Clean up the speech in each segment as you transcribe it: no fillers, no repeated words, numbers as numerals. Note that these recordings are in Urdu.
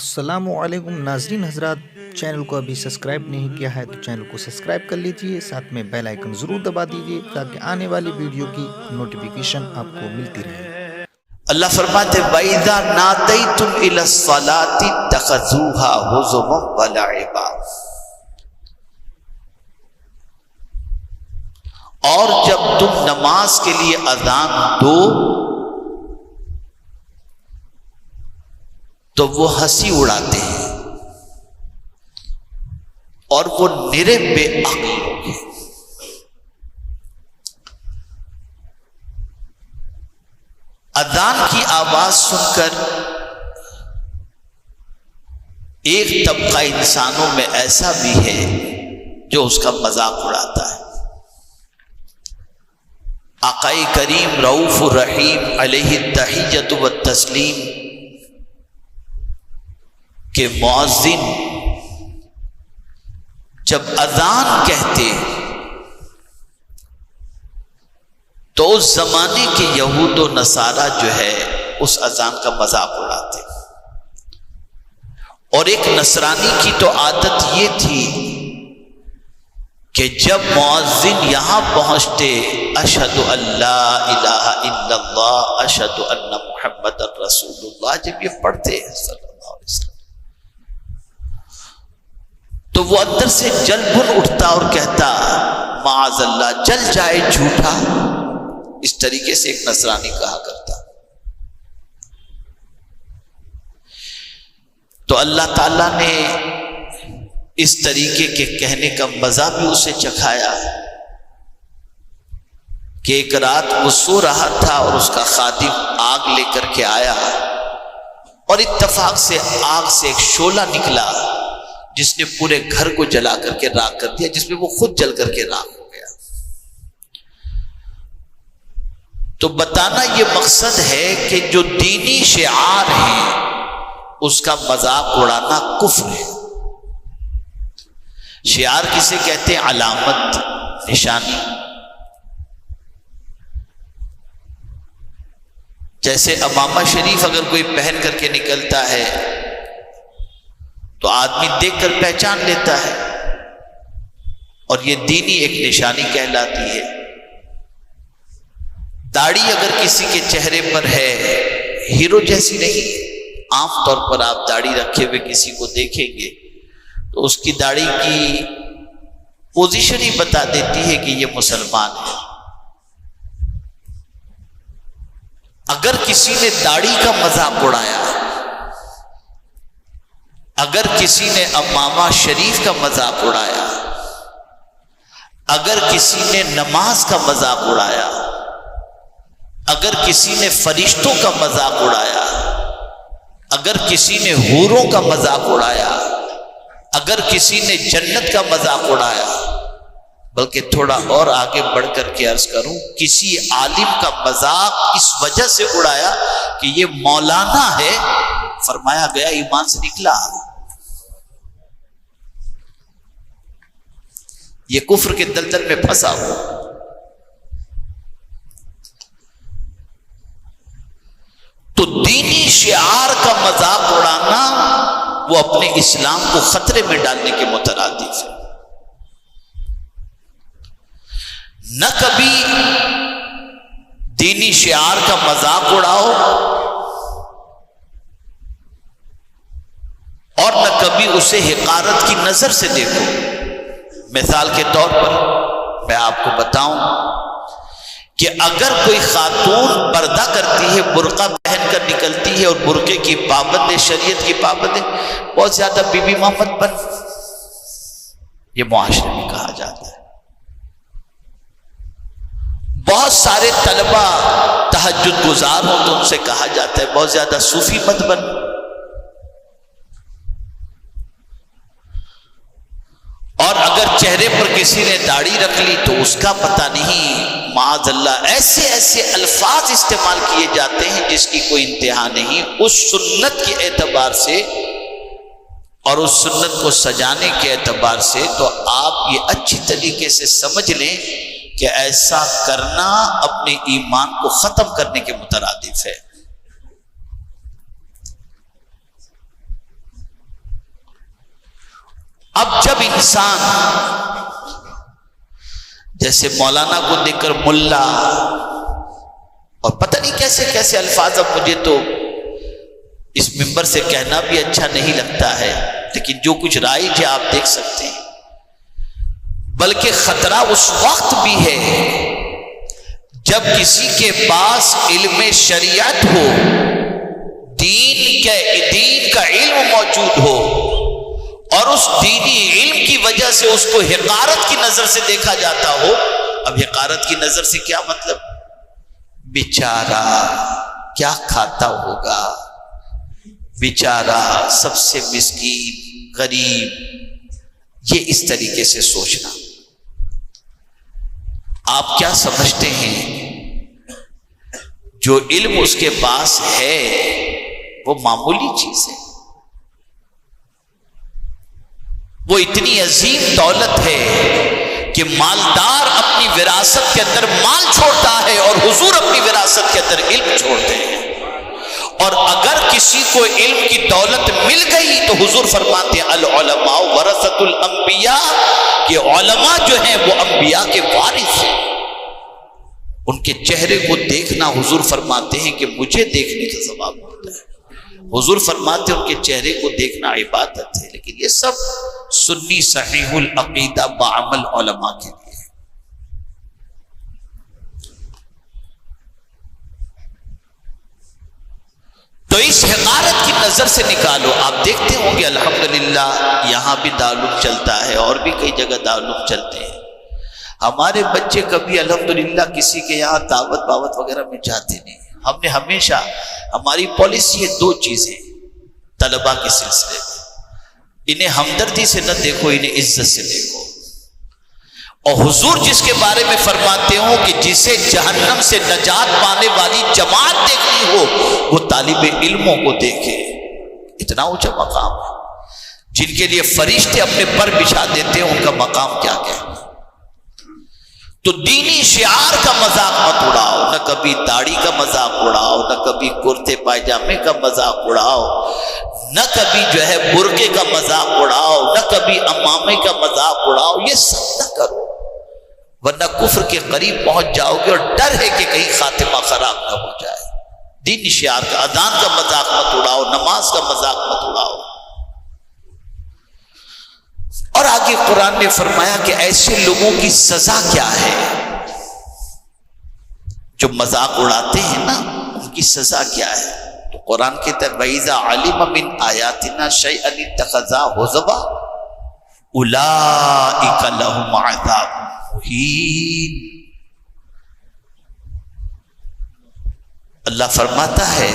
السلام علیکم ناظرین حضرات، چینل کو ابھی سبسکرائب نہیں کیا ہے تو چینل کو سبسکرائب کر لیجئے، ساتھ میں بیل آئیکن ضرور دبا دیجئے تاکہ آنے والی ویڈیو کی نوٹیفیکیشن آپ کو ملتی رہے۔ اللہ فرماتے وَإِذَا نَادَيْتُمْ إِلَى الصَّلَاةِ اتَّخَذُوهَا هُزُوًا وَلَعِبًا، اور جب تم نماز کے لیے اذان دو تو وہ ہنسی اڑاتے ہیں اور وہ نرے بے عقل لوگ ہیں۔ اذان کی آواز سن کر ایک طبقہ انسانوں میں ایسا بھی ہے جو اس کا مذاق اڑاتا ہے۔ آقا کریم رؤوف الرحیم علیہ التحیۃ والتسلیم کہ مؤذن جب اذان کہتے تو اس زمانے کے یہود و نصارہ جو ہے اس اذان کا مذاق اڑاتے، اور ایک نصرانی کی تو عادت یہ تھی کہ جب مؤذن یہاں پہنچتے اشہد ان لا الہ الا اللہ اشہد ان محمد رسول اللہ جب یہ پڑھتے ہیں صلی اللہ علیہ وسلم تو وہ اندر سے جل بھن اٹھتا اور کہتا معاذ اللہ جل جائے جھوٹا، اس طریقے سے ایک نصرانی کہا کرتا۔ تو اللہ تعالیٰ نے اس طریقے کے کہنے کا مزہ بھی اسے چکھایا کہ ایک رات وہ سو رہا تھا اور اس کا خادم آگ لے کر کے آیا اور اتفاق سے آگ سے ایک شعلہ نکلا جس نے پورے گھر کو جلا کر کے راکھ کر دیا، جس میں وہ خود جل کر کے راکھ ہو گیا۔ تو بتانا یہ مقصد ہے کہ جو دینی شعار ہیں اس کا مذاق اڑانا کفر ہے۔ شعار کسے کہتے ہیں؟ علامت، نشانی۔ جیسے امامہ شریف اگر کوئی پہن کر کے نکلتا ہے تو آدمی دیکھ کر پہچان لیتا ہے، اور یہ دینی ایک نشانی کہلاتی ہے۔ داڑھی اگر کسی کے چہرے پر ہے ہیرو جیسی نہیں، عام طور پر آپ داڑھی رکھے ہوئے کسی کو دیکھیں گے تو اس کی داڑھی کی پوزیشن ہی بتا دیتی ہے کہ یہ مسلمان ہے۔ اگر کسی نے داڑھی کا مذاق اڑایا، اگر کسی نے امامہ شریف کا مذاق اڑایا، اگر کسی نے نماز کا مذاق اڑایا، اگر کسی نے فرشتوں کا مذاق اڑایا، اگر کسی نے حوروں کا مذاق اڑایا، اگر کسی نے جنت کا مذاق اڑایا، بلکہ تھوڑا اور آگے بڑھ کر کے عرض کروں کسی عالم کا مذاق اس وجہ سے اڑایا کہ یہ مولانا ہے، فرمایا گیا ایمان سے نکلا، یہ کفر کے دلدل میں پھنسا ہوا۔ تو دینی شعار کا مذاق اڑانا وہ اپنے اسلام کو خطرے میں ڈالنے کے مترادف ہے۔ نہ کبھی دینی شعار کا مذاق اڑاؤ اور نہ کبھی اسے حقارت کی نظر سے دیکھو۔ مثال کے طور پر میں آپ کو بتاؤں کہ اگر کوئی خاتون پردہ کرتی ہے، برقع پہن کر نکلتی ہے اور برقعے کی پابند ہے، شریعت کی پابند ہے، بہت زیادہ بی بی محمد بن، یہ معاشرے میں کہا جاتا ہے۔ بہت سارے طلبہ تہجد گزار ہوں تو ان سے کہا جاتا ہے بہت زیادہ صوفی مت بن۔ اور اگر چہرے پر کسی نے داڑھی رکھ لی تو اس کا پتہ نہیں، معاذ اللہ ایسے ایسے الفاظ استعمال کیے جاتے ہیں جس کی کوئی انتہا نہیں۔ اس سنت کے اعتبار سے اور اس سنت کو سجانے کے اعتبار سے تو آپ یہ اچھی طریقے سے سمجھ لیں کہ ایسا کرنا اپنے ایمان کو ختم کرنے کے مترادف ہے۔ اب جب انسان جیسے مولانا کو دیکھ کر ملا، اور پتہ نہیں کیسے کیسے الفاظ، اب مجھے تو اس منبر سے کہنا بھی اچھا نہیں لگتا ہے، لیکن جو کچھ رائج ہے آپ دیکھ سکتے ہیں، بلکہ خطرہ اس وقت بھی ہے جب کسی کے پاس علم شریعت ہو، دین کا علم موجود ہو، اور اس دینی علم کی وجہ سے اس کو حقارت کی نظر سے دیکھا جاتا ہو۔ اب حقارت کی نظر سے کیا مطلب؟ بیچارہ کیا کھاتا ہوگا، بیچارہ سب سے مسکین غریب، یہ اس طریقے سے سوچنا۔ آپ کیا سمجھتے ہیں جو علم اس کے پاس ہے وہ معمولی چیز ہے؟ وہ اتنی عظیم دولت ہے کہ مالدار اپنی وراثت کے اندر مال چھوڑتا ہے، اور حضور اپنی وراثت کے اندر علم چھوڑتے ہیں۔ اور اگر کسی کو علم کی دولت مل گئی تو حضور فرماتے ہیں العلماء ورثۃ الانبیاء، کہ علماء جو ہیں وہ انبیاء کے وارث ہیں۔ ان کے چہرے کو دیکھنا، حضور فرماتے ہیں کہ مجھے دیکھنے کا ثواب ملتا ہے۔ حضور فرماتے ہیں ان کے چہرے کو دیکھنا عبادت ہے، لیکن یہ سب سنی صحیح العقیدہ بعمل علماء کے لیے ہے۔ تو اس حقارت کی نظر سے نکالو۔ آپ دیکھتے ہوں گے الحمدللہ یہاں بھی دارالعلوم چلتا ہے، اور بھی کئی جگہ دارالعلوم چلتے ہیں۔ ہمارے بچے کبھی الحمدللہ کسی کے یہاں دعوت وغیرہ میں جاتے نہیں۔ ہم نے ہمیشہ، ہماری پالیسی ہے دو چیزیں طلباء کے سلسلے میں، انہیں ہمدردی سے نہ دیکھو، انہیں عزت سے دیکھو۔ اور حضور جس کے بارے میں فرماتے ہوں کہ جسے جہنم سے نجات پانے والی جماعت دیکھنی ہو وہ طالب علموں کو دیکھے۔ اتنا اونچا مقام ہے، جن کے لیے فرشتے اپنے پر بچھا دیتے ہیں، ان کا مقام کیا کہنا۔ تو دینی شعار کا مذاق مت اڑاؤ، نہ کبھی داڑھی کا مذاق اڑاؤ، نہ کبھی کرتے پائجامے کا مذاق اڑاؤ، نہ کبھی جو ہے برقعے کا مذاق اڑاؤ، نہ کبھی امامے کا مذاق اڑاؤ۔ یہ سب نہ کرو، ورنہ کفر کے قریب پہنچ جاؤ گے، اور ڈر ہے کہ کہیں خاتمہ خراب نہ ہو جائے۔ دینی شعار کا، اذان کا مذاق مت اڑاؤ، نماز کا مذاق مت اڑاؤ۔ اور آگے قرآن نے فرمایا کہ ایسے لوگوں کی سزا کیا ہے، جو مذاق اڑاتے ہیں نا، ان کی سزا کیا ہے؟ تو قرآن کہتا ہے وَإِذَا عَلِمَ مِنْ آيَاتِنَا شَيْئًا اتَّخَذَاهُ هُزُوًا أُولَئِكَ لَهُمْ عَذَابٌ مُهِينٌ۔ اللہ فرماتا ہے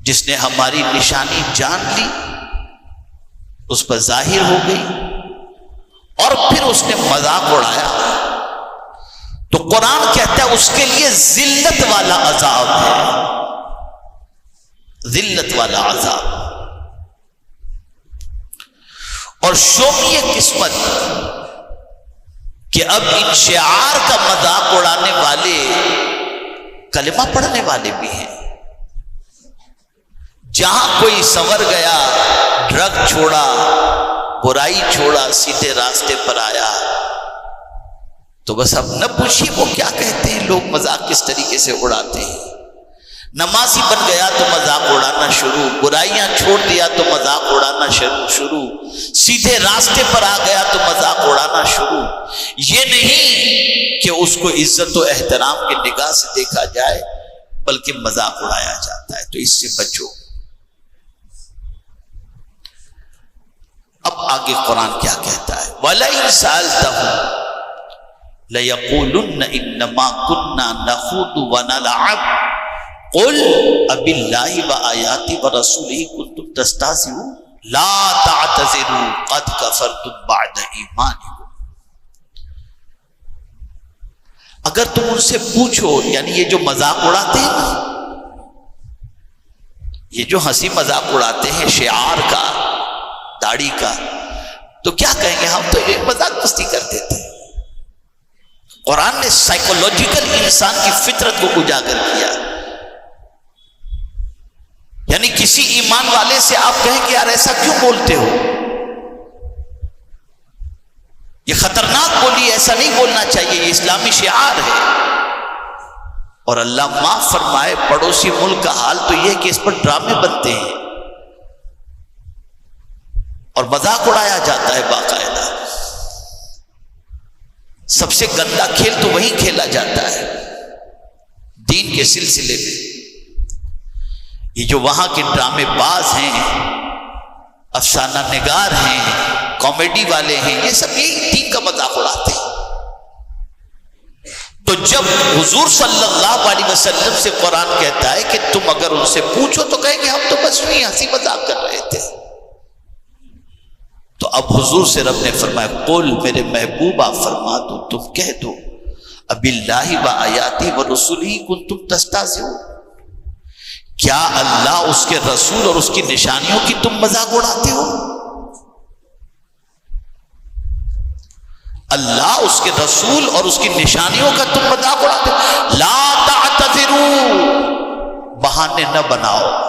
جس نے ہماری نشانی جان لی، اس پر ظاہر ہو گئی، اور پھر اس نے مذاق اڑایا، تو قرآن کہتا ہے اس کے لیے ذلت والا عذاب ہے، ذلت والا عذاب۔ اور شومیہ قسمت کہ اب ان شعار کا مذاق اڑانے والے کلمہ پڑھنے والے بھی ہیں۔ جہاں کوئی سنور گیا، ڈرگ چھوڑا، برائی چھوڑا، سیدھے راستے پر آیا، تو بس اب نہ پوچھیے وہ کیا کہتے ہیں، لوگ مذاق کس طریقے سے اڑاتے ہیں۔ نمازی بن گیا تو مذاق اڑانا شروع، برائیاں چھوڑ دیا تو مذاق اڑانا شروع، سیدھے راستے پر آ گیا تو مذاق اڑانا شروع۔ یہ نہیں کہ اس کو عزت و احترام کی نگاہ سے دیکھا جائے، بلکہ مذاق اڑایا جاتا ہے، تو اس سے بچو۔ اب آگے قرآن کیا کہتا ہے وَلَئِن سَأَلْتَهُمْ لَيَقُولُنَّ إِنَّمَا كُنَّا نَخُوضُ وَنَلْعَبُ قُلْ أَبِاللَّهِ وَآيَاتِهِ وَرَسُولِهِ كُنتُمْ تَسْتَهْزِئُونَ لَا تَعْتَذِرُوا قَدْ كَفَرْتُمْ بَعْدَ إِيمَانِكُمْ۔ اگر تم ان سے پوچھو، یعنی یہ جو مذاق اڑاتے ہیں نا، یہ جو ہنسی مذاق اڑاتے ہیں شعار کا، داڑھی کا، تو کیا کہیں گے؟ ہم تو یہ مذاق مستی کرتے تھے۔ قرآن نے سائیکولوجیکل انسان کی فطرت کو اجاگر کیا، یعنی کسی ایمان والے سے آپ کہیں کہ یار ایسا کیوں بولتے ہو، یہ خطرناک بولی، ایسا نہیں بولنا چاہیے، یہ اسلامی شعار ہے۔ اور اللہ معاف فرمائے، پڑوسی ملک کا حال تو یہ ہے کہ اس پر ڈرامے بنتے ہیں اور مذاق اڑایا جاتا ہے باقاعدہ۔ سب سے گندا کھیل تو وہی کھیلا جاتا ہے دین کے سلسلے میں۔ یہ جو وہاں کے ڈرامے باز ہیں، افسانہ نگار ہیں، کامیڈی والے ہیں، یہ سب یہی دین کا مذاق اڑاتے ہیں۔ تو جب حضور صلی اللہ علیہ وسلم سے قرآن کہتا ہے کہ تم اگر ان سے پوچھو تو کہیں کہ ہم تو بس یوں ہی ہنسی مذاق کر رہے تھے، تو اب حضور سے رب نے فرمایا قل، میرے محبوب آپ فرما دو، تم کہہ دو اب اللہ و آیاتی و رسولہ کنتم تستہزئون، کیا اللہ اس کے رسول اور اس کی نشانیوں کی تم مذاق اڑاتے ہو؟ اللہ، اس کے رسول اور اس کی نشانیوں کا تم مذاق اڑاتے ہو؟ لا تعتذروا، بہانے نہ بناؤ،